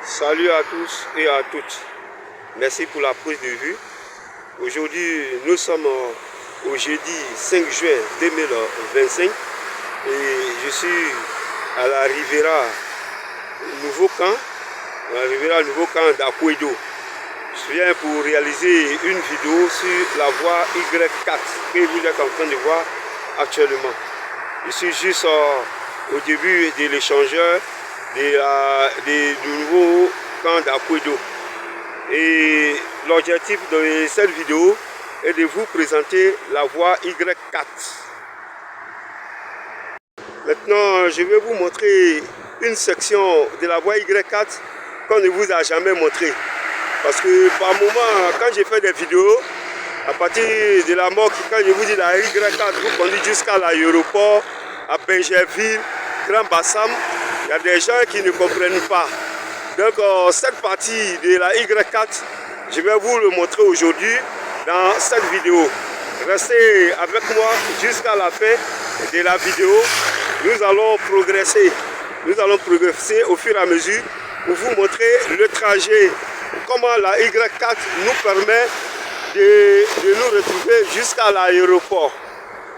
Salut à tous et à toutes. Merci pour la prise de vue. Aujourd'hui, nous sommes au jeudi 5 juin 2025 et je suis à la Riviera Nouveau Camp d'Akouedo. Je viens pour réaliser une vidéo sur la voie Y4 que vous êtes en train de voir actuellement. Je suis juste au début de l'échangeur du nouveau camp d'Akouedo. Et l'objectif de cette vidéo est de vous présenter la voie Y4. Maintenant, je vais vous montrer une section de la voie Y4 qu'on ne vous a jamais montré. Parce que par moment, quand j'ai fait des vidéos, à partir de la mort, quand je vous dis la Y4 vous conduit jusqu'à l'aéroport, à Benjerville, Grand Bassam, il y a des gens qui ne comprennent pas. Donc cette partie de la Y4, je vais vous le montrer aujourd'hui dans cette vidéo. Restez avec moi jusqu'à la fin de la vidéo. Nous allons progresser au fur et à mesure pour vous montrer le trajet, comment la Y4 nous permet de nous retrouver jusqu'à l'aéroport.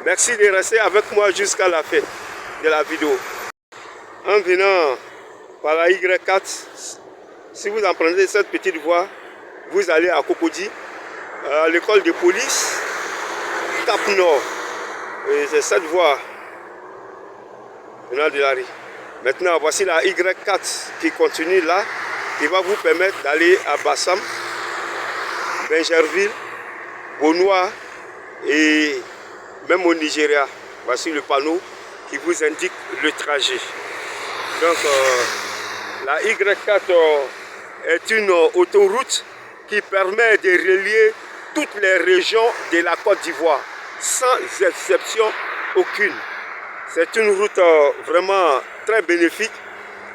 Merci de rester avec moi jusqu'à la fin de la vidéo. En venant par la Y4, si vous empruntez cette petite voie, vous allez à Cocody, à l'école de police Cap Nord. Et c'est cette voie de la rue. Maintenant, voici la Y4 qui continue là, qui va vous permettre d'aller à Bassam, Benjerville, Bonois et même au Nigeria. Voici le panneau qui vous indique le trajet. Donc, la Y4 est une autoroute qui permet de relier toutes les régions de la Côte d'Ivoire, sans exception aucune. C'est une route vraiment très bénéfique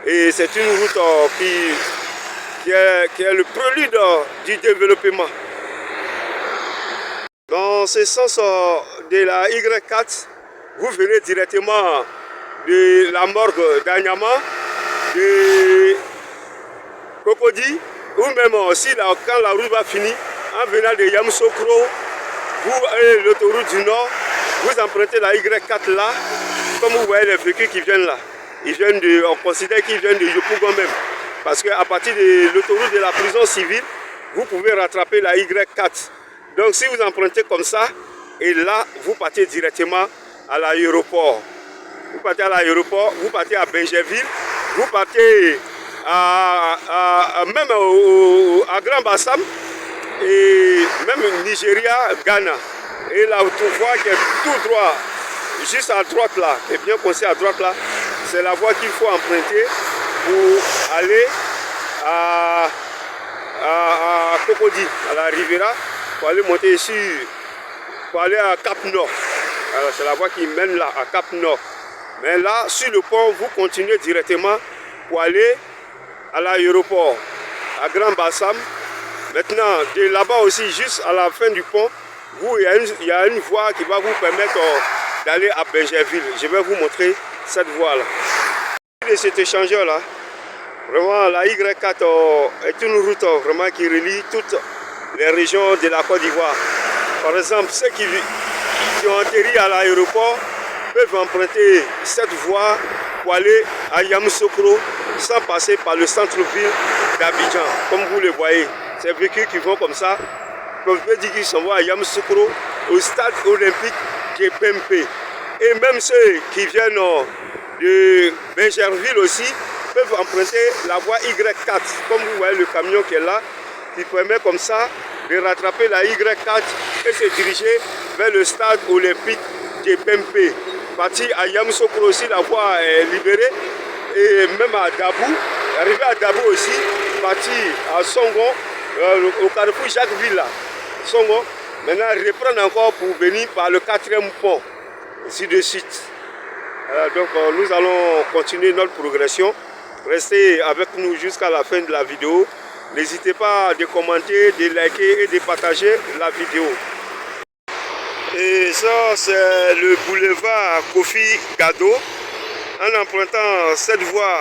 et c'est une route qui est le prélude du développement. Dans ce sens de la Y4, vous venez directement de la morgue d'Anyama, de Cocody, ou même aussi quand la route va finir, en venant de Yamoussoukro, vous avez l'autoroute du Nord, vous empruntez la Y4 là, comme vous voyez les véhicules qui viennent là. On considère qu'ils viennent de Yopougon même, parce qu'à partir de l'autoroute de la prison civile, vous pouvez rattraper la Y4. Donc si vous empruntez comme ça, et là, vous partez directement à l'aéroport. Vous partez à l'aéroport, vous partez à Benjerville, vous partez même à Grand Bassam et même Nigeria, Ghana. Et là, vous voyez qu'il y a tout droit, juste à droite là, et bien conseillé à droite là, c'est la voie qu'il faut emprunter pour aller à Cocody, à la Riviera, pour aller monter ici, pour aller à Cap Nord. C'est la voie qui mène là, à Cap Nord. Mais là, sur le pont, vous continuez directement pour aller à l'aéroport, à Grand Bassam. Maintenant, de là-bas aussi, juste à la fin du pont, il y a une voie qui va vous permettre d'aller à Benjerville. Je vais vous montrer cette voie-là. De cet échangeur-là, vraiment, la Y4 est une route vraiment qui relie toutes les régions de la Côte d'Ivoire. Par exemple, ceux qui ont atterri à l'aéroport peuvent emprunter cette voie pour aller à Yamoussoukro sans passer par le centre-ville d'Abidjan. Comme vous le voyez, ces véhicules qui vont comme ça, peuvent dire qu'ils s'en vont à Yamoussoukro, au stade olympique de Pempe. Et même ceux qui viennent de Benjerville aussi peuvent emprunter la voie Y4. Comme vous voyez le camion qui est là, qui permet comme ça de rattraper la Y4 et se diriger vers le stade olympique de Pempe. Parti à Yamoussoukro aussi, la voie est libérée. Et même à Dabou, arrivé à Dabou aussi, parti à Songon, au carrefour Jacquesville là, Songon. Maintenant, reprendre encore pour venir par le 4e pont, ainsi de suite. Donc nous allons continuer notre progression. Restez avec nous jusqu'à la fin de la vidéo. N'hésitez pas de commenter, de liker et de partager la vidéo. Et ça, c'est le boulevard Kofi Gado. En empruntant cette voie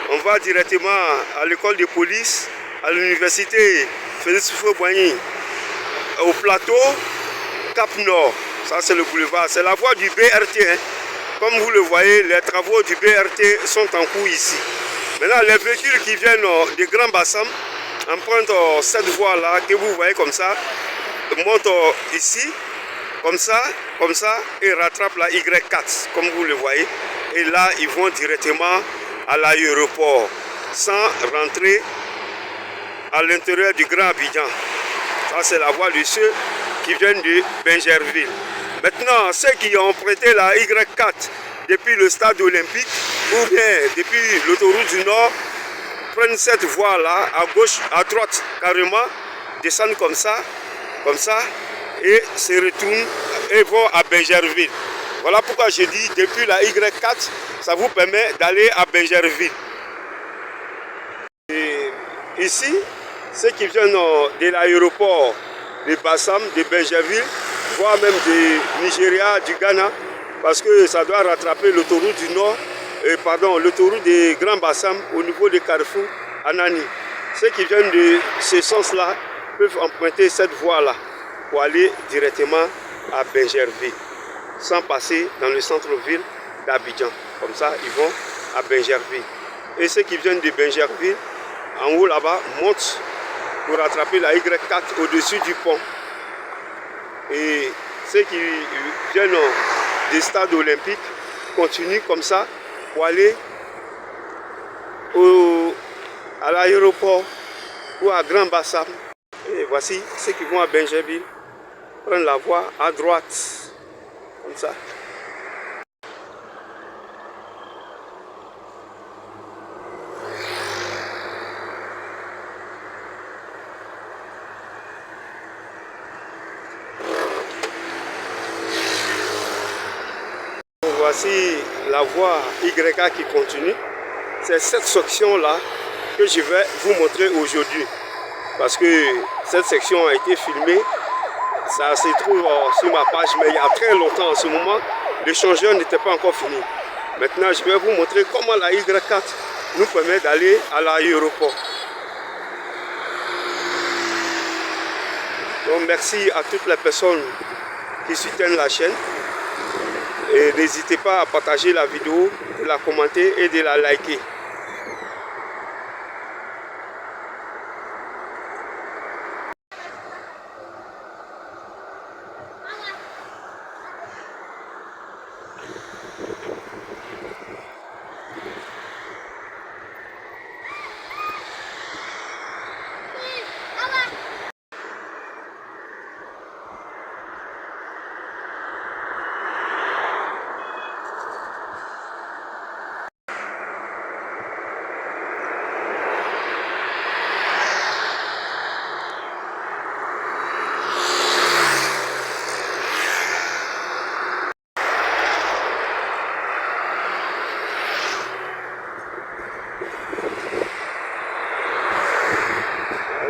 on va directement à l'école de police, à l'université Félix Houphouët-Boigny, au plateau Cap Nord. Ça c'est le boulevard, c'est la voie du BRT. Hein. Comme vous le voyez, les travaux du BRT sont en cours ici. Maintenant, les véhicules qui viennent de Grand Bassam empruntent cette voie-là que vous voyez comme ça, montent ici, comme ça, et rattrapent la Y4, comme vous le voyez. Et là, ils vont directement à l'aéroport, sans rentrer à l'intérieur du Grand Abidjan. Ça, c'est la voie de ceux qui viennent de Bingerville. Maintenant, ceux qui ont prêté la Y4 depuis le stade olympique ou bien depuis l'autoroute du Nord prennent cette voie-là, à gauche, à droite, carrément, descendent comme ça, et se retournent et vont à Bingerville. Voilà pourquoi je dis, depuis la Y4, ça vous permet d'aller à Bingerville. Et ici, ceux qui viennent de l'aéroport de Bassam, de Bingerville, voire même du Nigeria, du Ghana, parce que ça doit rattraper l'autoroute du Nord, l'autoroute de Grand Bassam au niveau de Carrefour Anani. Ceux qui viennent de ce sens-là peuvent emprunter cette voie-là pour aller directement à Bingerville, sans passer dans le centre-ville d'Abidjan. Comme ça, ils vont à Bingerville. Et ceux qui viennent de Bingerville, en haut là-bas, montent pour rattraper la Y4 au-dessus du pont. Et ceux qui viennent des stades olympiques continuent comme ça pour aller à l'aéroport ou à Grand Bassam. Et voici ceux qui vont à Bingerville, prennent la voie à droite, comme ça. Voici la voie YK qui continue. C'est cette section-là que je vais vous montrer aujourd'hui. Parce que cette section a été filmée. Ça se trouve sur ma page, mais il y a très longtemps en ce moment. L'échangeur n'était pas encore fini. Maintenant, je vais vous montrer comment la Y4 nous permet d'aller à l'aéroport. Donc, merci à toutes les personnes qui soutiennent la chaîne. Et n'hésitez pas à partager la vidéo, de la commenter et de la liker.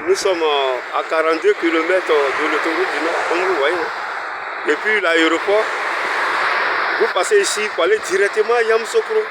Nous sommes à 42 km de l'autoroute du Nord, comme vous voyez. Depuis l'aéroport, vous passez ici pour aller directement à Yamoussoukro.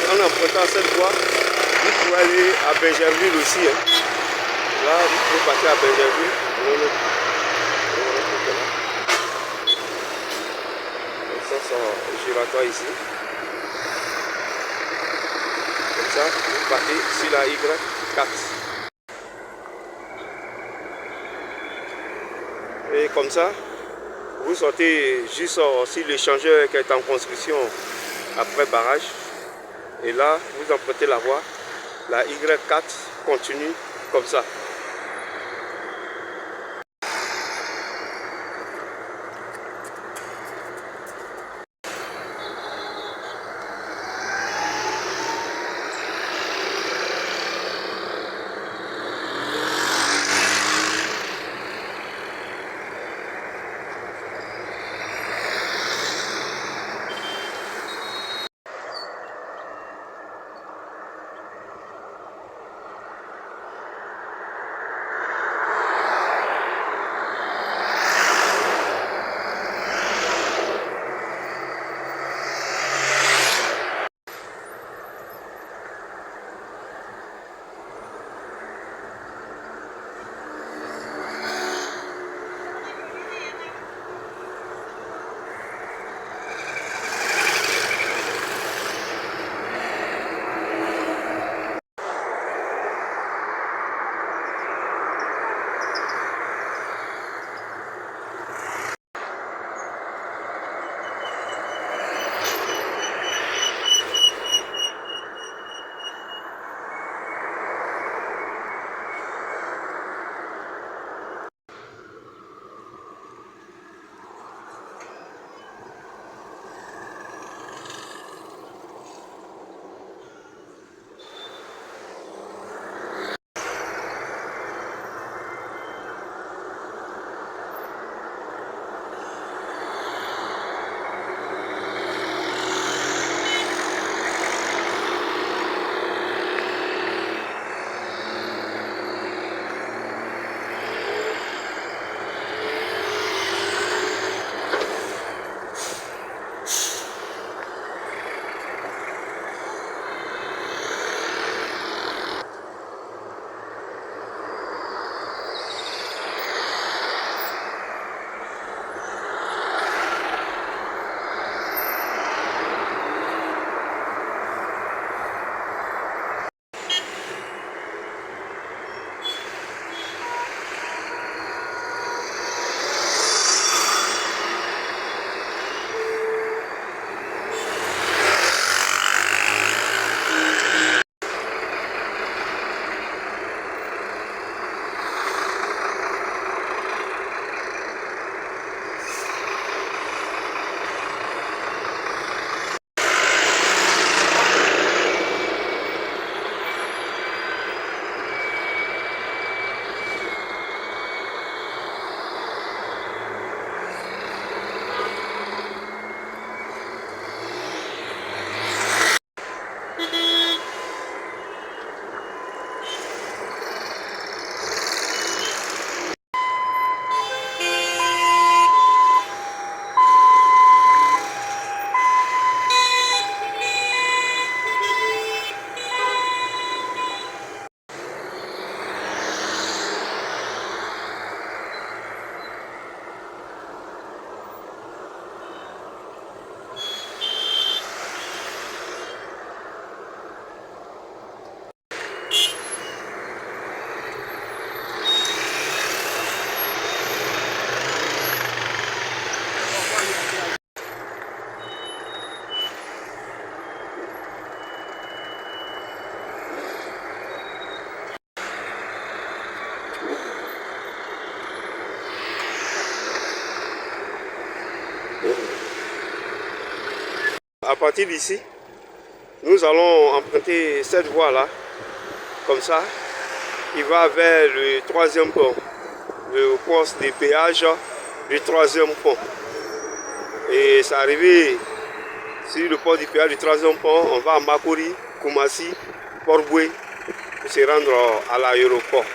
en empruntant cette voie, vous pouvez aller à Benjerville aussi. Hein. Là, vous pouvez partir à Benjerville. Ça, c'est giratoire ici. Comme ça, vous partez sur la Y4. Et comme ça, vous sortez juste sur l'échangeur qui est en construction après barrage. Et là, vous empruntez la voie. La Y4 continue comme ça. À partir d'ici, nous allons emprunter cette voie-là, comme ça, qui va vers le troisième pont, le poste de péage du troisième pont. Et c'est arrivé sur le poste de péage du troisième pont, on va à Makori, Koumassi, Port-Boué, pour se rendre à l'aéroport.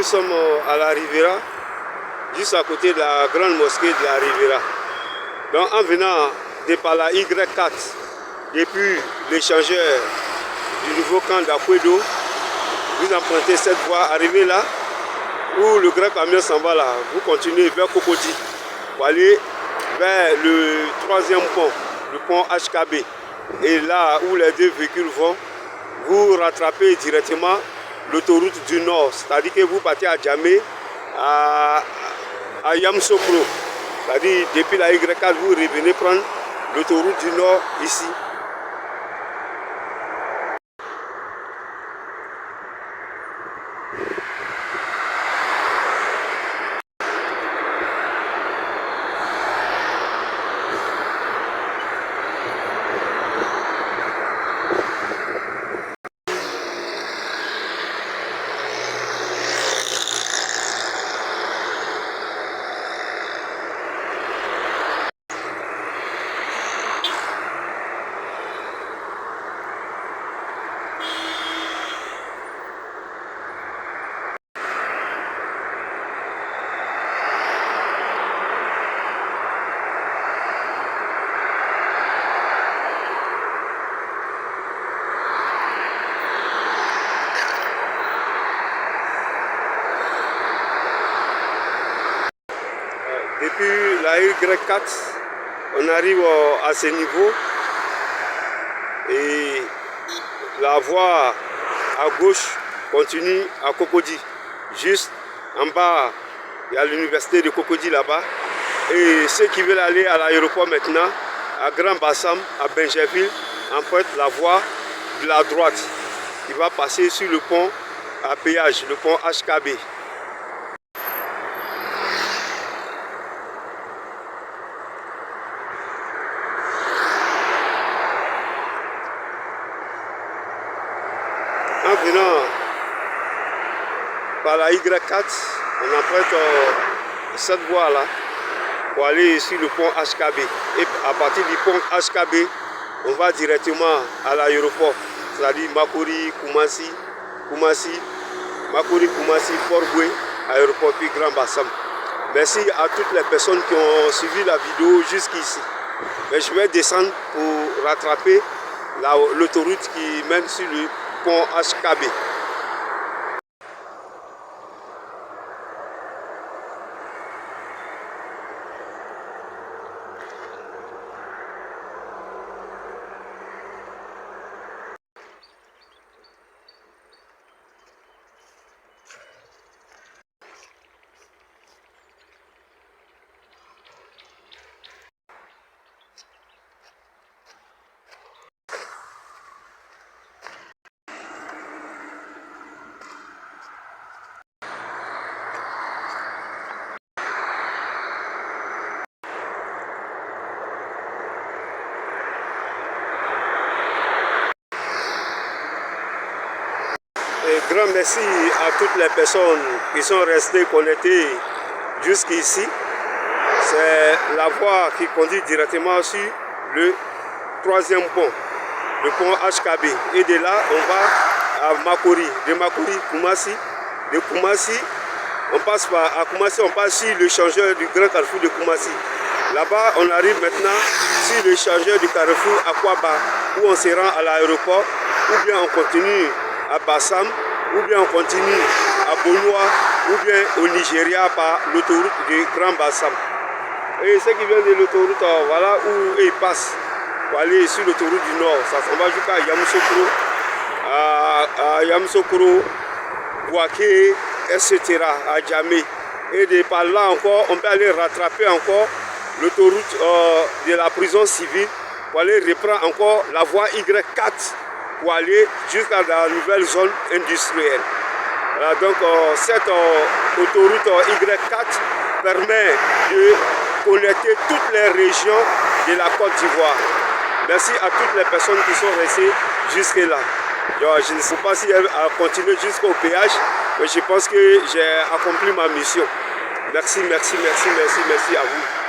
nous sommes à la Riviera, juste à côté de la grande mosquée de la Riviera. Donc en venant de par la Y4, depuis l'échangeur du nouveau camp d'Akwedo, vous empruntez cette voie, arrivez là, où le grand camion s'en va là, vous continuez vers Cocody, pour aller vers le troisième pont, le pont HKB. Et là où les deux véhicules vont, vous rattrapez directement l'autoroute du Nord, c'est-à-dire que vous partez à Djamé, à Yamsokro, c'est-à-dire depuis la Y4, vous revenez prendre l'autoroute du Nord ici. Depuis la Y4, on arrive à ce niveau et la voie à gauche continue à Cocody. Juste en bas, il y a l'université de Cocody là-bas. Et ceux qui veulent aller à l'aéroport maintenant, à Grand Bassam, à Benjerville, empruntent la voie de la droite qui va passer sur le pont à péage, le pont HKB. En venant par la Y4, on emprunte cette voie-là pour aller sur le pont HKB. Et à partir du pont HKB, on va directement à l'aéroport, c'est-à-dire Makori, Koumassi, Port-Boué, aéroport puis Grand Bassam. Merci à toutes les personnes qui ont suivi la vidéo jusqu'ici. Mais je vais descendre pour rattraper l'autoroute qui mène sur le pont HKB. Et grand merci à toutes les personnes qui sont restées connectées jusqu'ici. C'est la voie qui conduit directement sur le troisième pont, le pont HKB. Et de là, on va à Makori, de Makori, Koumassi. De Koumassi, on passe à Koumassi, on passe sur l'échangeur du grand carrefour de Koumassi. Là-bas, on arrive maintenant sur l'échangeur du carrefour Akwaba, où on se rend à l'aéroport, ou bien on continue à Bassam, ou bien on continue à Bonoua, ou bien au Nigeria par l'autoroute du Grand Bassam. Et ceux qui viennent de l'autoroute, voilà où ils passent pour aller sur l'autoroute du Nord. Ça s'en va jusqu'à Yamoussoukro, à Yamoussoukro, Bouaké, etc., à Djamé. Et de par là encore, on peut aller rattraper encore l'autoroute de la prison civile pour aller reprendre encore la voie Y4 pour aller jusqu'à la nouvelle zone industrielle. Voilà, donc cette autoroute Y4 permet de connecter toutes les régions de la Côte d'Ivoire. Merci à toutes les personnes qui sont restées jusque-là. Je ne sais pas si elle a continué jusqu'au péage, mais je pense que j'ai accompli ma mission. Merci, merci, merci, merci, merci à vous.